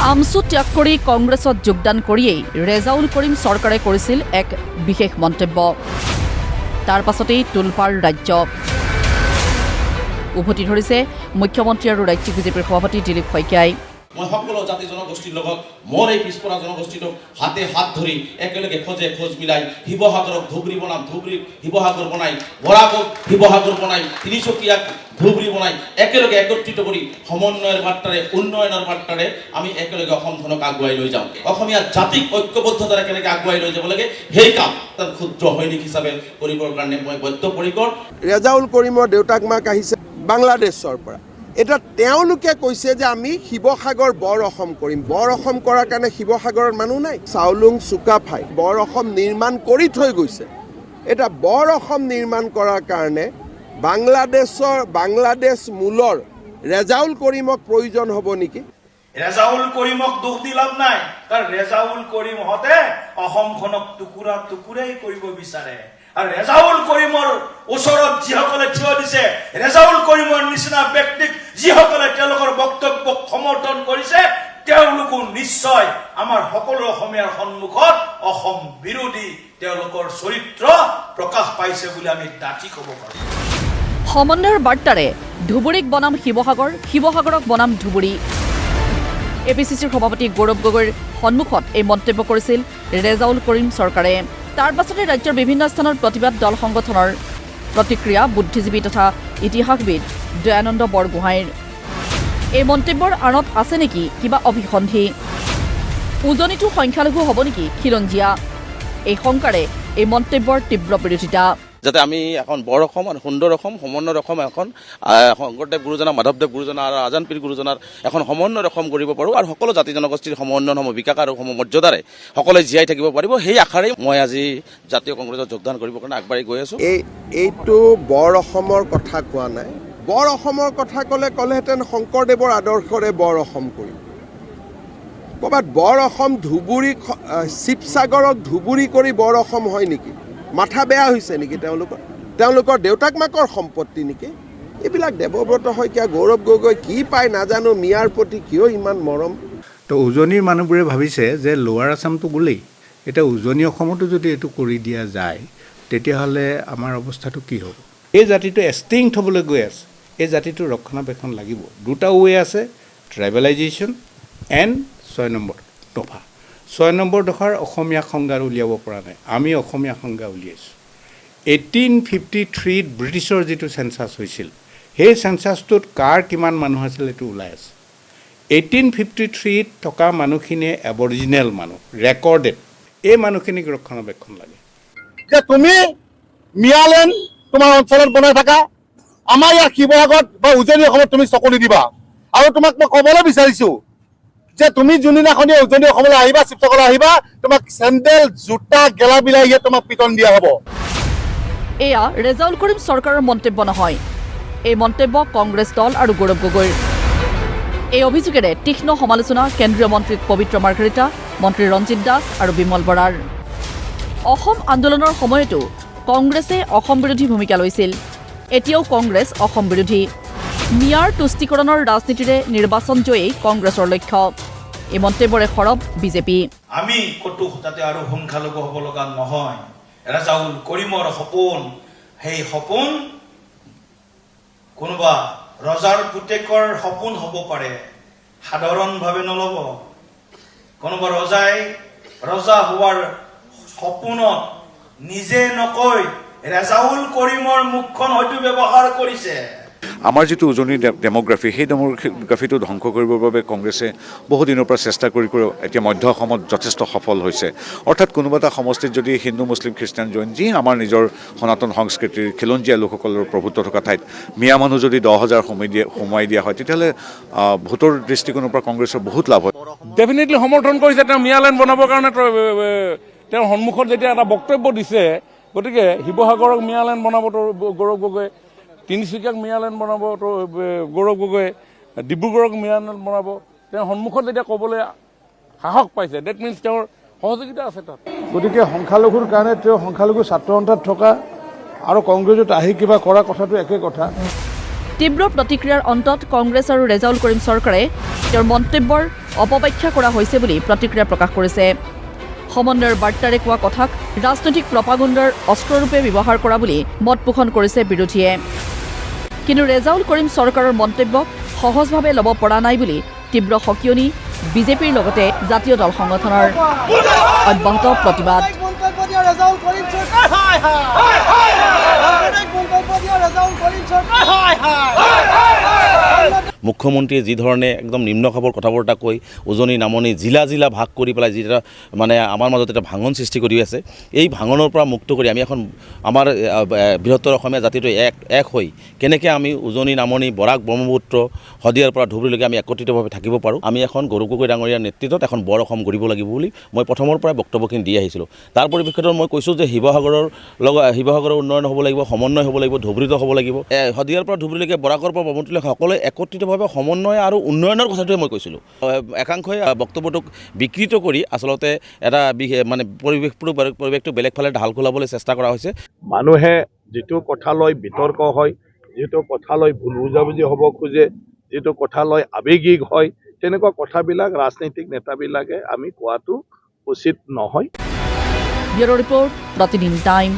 আমচু ত্যাগ কৰি কংগ্ৰেছত যোগদান কৰিয়েই ৰেজাউল কৰিম চৰকাৰে কৰিছিল এক বিশেষ মন্তব্য। তাৰ পাছতেই তোলপাৰ ৰাজ্য। উভতি ধৰিছে মুখ্যমন্ত্ৰী আৰু ৰাজ্যিক বিজেপিৰ সভাপতি দিলীপ শইকীয়াই। মই সকলো জাতি জনগোষ্ঠীৰ লগত মোৰ এই পিছপৰা জনগোষ্ঠীটোক হাতে হাত ধৰি একেলগে খোজ মিলাই শিৱসাগৰক ধুবুৰী বনাম, শিৱসাগৰ বনাই বৰাকক শিৱসাগৰ বনাই তিনিচুকীয়াক ধুবুৰী বনাই একেলগে একত্ৰিত কৰি সমন্বয়ৰ বাৰ্তাৰে উন্নয়নৰ বাৰ্তাৰে আমি একেলগে অসমখনক আগুৱাই লৈ যাওঁ। অসমীয়া জাতিক ঐক্যবদ্ধতাৰে কেনেকৈ আগুৱাই লৈ যাব লাগে সেই কাম তাত ক্ষুদ্ৰ সৈনিক হিচাপে কৰিবৰ কাৰণে মই বদ্ধপৰিকৰ। ৰেজাউল কৰিমৰ দেউতাক মাক আহিছে বাংলাদেশৰ পৰা। এতিয়া তেওঁলোকে কৈছে যে আমি শিৱসাগৰ বৰ অসম কৰিম। বৰ অসম কৰাৰ কাৰণে শিৱসাগৰৰ মানুহ নাই। চাউলুং চুকাফাই বৰ অসম নিৰ্মাণ কৰি থৈ গৈছে। এতিয়া বৰ অসম নিৰ্মাণ কৰাৰ কাৰণে বাংলাদেশ মূলৰ ৰেজাউল কৰিমক প্ৰয়োজন হ'ব নেকি? ৰেজাউল কৰিমক দুখ দি লাভ নাই, কাৰণ ৰেজাউল কৰিমহঁতে অসমখনক টুকুৰা টুকুৰাই কৰিব বিচাৰে। আৰু ৰেজাউল কৰিমৰ ওচৰত যিসকলে থিয় দিছে, ৰেজাউল কৰিমৰ নিচিনা ব্যক্তিক যিসকলে তেওঁলোকৰ বক্তব্যক সমৰ্থন কৰিছে, তেওঁলোকো নিশ্চয় আমাৰ সকলো অসমীয়াৰ সন্মুখত অসম বিৰোধী তেওঁলোকৰ চৰিত্ৰ প্ৰকাশ পাইছে বুলি আমি ডাঠি ক'ব পাৰোঁ। সমন্বয়ৰ বাৰ্তাৰে ধুবুৰীক বনাম শিৱসাগৰ, শিৱসাগৰক বনাম ধুবুৰী। এপিচিচিৰ সভাপতি গৌৰৱ গগৈৰ সন্মুখত এই মন্তব্য কৰিছিল ৰেজাউল কৰিম চৰকাৰে। তাৰ পাছতে ৰাজ্যৰ বিভিন্ন স্থানত প্ৰতিবাদ দল সংগঠনৰ প্ৰতিক্ৰিয়া বুদ্ধিজীৱী তথা ইতিহাসবিদ দয়ানন্দ বৰগোহাঁইৰ। এই মন্তব্যৰ আঁৰত আছে নেকি কিবা অভিসন্ধি? উজনিটো সংখ্যালঘু হ'ব নেকি খিলঞ্জীয়া? এই শংকাৰে এই মন্তব্যৰ তীব্ৰ বিৰোধিতা। যাতে আমি এখন বৰ অসম আৰু সুন্দৰ অসম, সমন্বয়ৰ অসম, এখন শংকৰদেৱ গুৰুজনা, মাধৱদেৱ গুৰুজনা আৰু আজান পীৰ গুৰুজনাৰ এখন সমন্বয়ৰ অসম কৰিব পাৰোঁ আৰু সকলো জাতি জনগোষ্ঠীৰ সমন্বয়সমূহ বিকাশ আৰু সমমৰ্যাদাৰে সকলোৱে জীয়াই থাকিব পাৰিব। সেই আশাৰেই মই আজি জাতীয় কংগ্ৰেছত যোগদান কৰিবৰ কাৰণে আগবাঢ়ি গৈ আছোঁ। এইটো বৰ অসমৰ কথা কোৱা নাই। বৰ অসমৰ কথা ক'লেহেঁতেন শংকৰদেৱৰ আদৰ্শৰে বৰ অসম কৰিম। ক'ৰবাত বৰ অসম ধুবুৰী, শিৱসাগৰক ধুবুৰী কৰি বৰ অসম হয় নেকি? মাথা বেয়া হৈছে নেকি তেওঁলোকৰ দেউতাক মাকৰ সম্পত্তি নেকি? এইবিলাক দেৱব্ৰত শইকীয়া, গৌৰৱ গগৈ কি পায় নাজানো, মিয়াৰ প্ৰতি কিয় ইমান মৰম? তো উজনিৰ মানুহবোৰে ভাবিছে যে লোৱাৰ আছামটো গ'লেই, এতিয়া উজনি অসমতো যদি এইটো কৰি দিয়া যায় তেতিয়াহ'লে আমাৰ অৱস্থাটো কি হ'ব? এই জাতিটো এক্সটিংক্ট হ'বলৈ গৈ আছে। এই জাতিটোৰ ৰক্ষণাবেক্ষণ লাগিব। দুটা ৱে আছে, ট্ৰাইবেলাইজেশ্যন এণ্ড 6 নম্বৰ দফা। 6 নম্বৰ দফাৰ অসমীয়া সংজ্ঞা উলিয়াব পৰা নাই। আমি অসমীয়া সংজ্ঞা উলিয়াইছোঁ। 1853 ব্ৰিটিছৰ যিটো চেঞ্চাছ হৈছিল, সেই চেঞ্চাছটোত কাৰ কিমান মানুহ আছিল এইটো ওলাই আছে। 1853 থকা মানুহখিনিয়ে এবৰিজিনেল মানুহ, ৰেকৰ্ডেড। এই মানুহখিনিক ৰক্ষণাবেক্ষণ লাগে। যে তুমি মিয়ালেণ্ড তোমাৰ অঞ্চলত বনাই থাকা, আমাৰ ইয়াৰ শিৱসাগৰত বা উজনি অসমত তুমি চকু নিদিবা। আৰু তোমাক মই ক'বলৈ বিচাৰিছোঁ যে তুমি যোনদিনাখনি উজনি অসমলৈ আহিবা, শিৱসাগৰলৈ আহিবা, তোমাক চেণ্ডেল, জোতা, গেলা বিলাহীয়ে তোমাক পিটন দিয়া হ'ব। এয়া ৰেজাউল কৰিম চৰকাৰৰ মন্তব্য নহয়। এই মন্তব্য কংগ্ৰেছ দল আৰু গৌৰৱ গগৈৰ। এই অভিযোগেৰে তীক্ষ্ণ সমালোচনা কেন্দ্ৰীয় মন্ত্ৰী পবিত্ৰ মাৰ্ঘেৰিটা, মন্ত্ৰী ৰঞ্জিত দাস আৰু বিমল বৰাৰ। অসম আন্দোলনৰ সময়তো কংগ্ৰেছে অসম বিৰোধী ভূমিকা লৈছিল। এতিয়াও কংগ্ৰেছ অসম বিৰোধী। মিয়াৰ তুষ্টিকৰণৰ ৰাজনীতিৰে নিৰ্বাচন জয়েই কংগ্ৰেছৰ লক্ষ্য। এই মন্তব্যৰে সৰব বিজেপি। আমি ক'তো তাতে আৰু সংখ্যালঘু হ'ব লগা নহয়। ৰেজাউল কৰিমৰ সপোন, সেই সপোন কোনোবা ৰজাৰ পুতেকৰ সপোন হ'ব পাৰে, সাধাৰণভাৱে নল'ব। কোনোবা ৰজাই ৰজা হোৱাৰ সপোনত নিজে নকৈ ৰেজাউল কৰিমৰ মুখখন হয়তো ব্যৱহাৰ কৰিছে। আমাৰ যিটো উজনিৰ ডেম'গ্ৰাফি, সেই ডেম'গ্ৰাফিটো ধ্বংস কৰিবৰ বাবে কংগ্ৰেছে বহুদিনৰ পৰা চেষ্টা কৰি এতিয়া মধ্য অসমত যথেষ্ট সফল হৈছে। অৰ্থাৎ কোনোবা এটা সমষ্টিত যদি হিন্দু, মুছলিম, খ্ৰীষ্টান, জৈন, যি আমাৰ নিজৰ সনাতন সংস্কৃতিৰ খিলঞ্জীয়া লোকসকলৰ প্ৰভুত্ব থকা ঠাইত মিয়া মানুহ যদি 10,000 সোমাই দিয়া হয়, তেতিয়াহ'লে ভোটৰ দৃষ্টিকোণৰ পৰা কংগ্ৰেছৰ বহুত লাভ হয়। ডেফিনেটলি সমৰ্থন কৰিছে তেওঁ মিয়ালেণ্ড বনাবৰ কাৰণে। তেওঁৰ সন্মুখত যেতিয়া এটা বক্তব্য দিছে, গতিকে শিৱসাগৰক মিয়ালেণ্ড বনাব গৌৰৱ গগৈ, তিনিচুকীয়াক মিয়ালেণ্ড বনাব গৌৰৱ গগৈ, ডিব্ৰুগড়ক মিয়ালেণ্ড বনাব। তেওঁৰ সন্মুখত যেতিয়া ক'বলৈ সাহস পাইছে, ডেট মিনছ তেওঁৰ সহযোগিতা আছে তাত। গতিকে সংখ্যালঘুৰ কাৰণে তেওঁ সংখ্যালঘু ছাত্ৰ সন্থাত থকা আৰু কংগ্ৰেছত আহি কিবা কৰা কথাটো একে কথা। তীব্ৰ প্ৰতিক্ৰিয়াৰ অন্তত কংগ্ৰেছ আৰু ৰেজাউল কৰিম চৰকাৰে তেওঁৰ মন্তব্যৰ অপব্যাখ্যা কৰা হৈছে বুলি প্ৰতিক্ৰিয়া প্ৰকাশ কৰিছে। সমন্বয়ৰ বাৰ্তাৰে কোৱা কথাক ৰাজনৈতিক প্ৰপাগণ্ডাৰ অস্ত্ৰৰূপে ব্যৱহাৰ কৰা বুলি মত পোষণ কৰিছে বিৰোধীয়ে। কিন্তু ৰেজাউল কৰিম চৰকাৰৰ মন্তব্যক সহজভাৱে ল'ব পৰা নাই বুলি তীব্ৰ সকিয়নি বিজেপিৰ লগতে জাতীয় দল সংগঠনৰ। অব্যাহত প্ৰতিবাদ। মুখ্যমন্ত্ৰীয়ে যি ধৰণে একদম নিম্ন খাবৰ কথা বতৰা কৈ উজনি নামনি জিলা জিলা ভাগ কৰি পেলাই যিটা মানে আমাৰ মাজত এটা ভাঙন সৃষ্টি কৰি আছে, এই ভাঙনৰ পৰা মুক্ত কৰি আমি এখন আমাৰ বৃহত্তৰ অসমীয়া জাতিটো এক হৈ কেনেকৈ আমি উজনি নামনি বৰাক ব্ৰহ্মপুত্ৰ শদিয়াৰ পৰা ধুবুৰীলৈকে আমি একত্ৰিতভাৱে থাকিব পাৰোঁ, আমি এখন গৌৰৱ গগৈ ডাঙৰীয়াৰ নেতৃত্বত এখন বৰ অসম গঢ়িব লাগিব বুলি মই প্ৰথমৰ পৰাই বক্তব্যখিনি দি আহিছিলোঁ। তাৰ পৰিপ্ৰেক্ষিতত মই কৈছোঁ যে শিৱসাগৰৰ উন্নয়ন হ'ব লাগিব, সমন্বয় হ'ব লাগিব, ধুবুৰীতো হ'ব লাগিব। শদিয়াৰ পৰা ধুবুৰীলৈকে বৰাকৰ পৰা ব্ৰহ্মপুত্ৰলৈকে সকলোৱে একত্ৰিতভাৱে সমন্বয় আৰু উন্নয়নৰ কথাটোৱে মই কৈছিলোঁ। একাংশই বক্তব্যটোক বিকৃত কৰি আচলতে এটা মানে পৰিৱেশটো বেলেগ ফালে ঢাল খোলাবলৈ চেষ্টা কৰা হৈছে। মানুহে যিটো কথা লৈ বিতৰ্ক হয়, যিটো কথা লৈ ভুল বুজাবুজি হ'ব খোজে, যিটো কথা লৈ আৱেগিক হয়, তেনেকুৱা কথাবিলাক ৰাজনৈতিক নেতাবিলাকে আমি কোৱাটো উচিত নহয়। ব্যুৰো ৰিপৰ্ট, প্ৰতিদিন টাইম।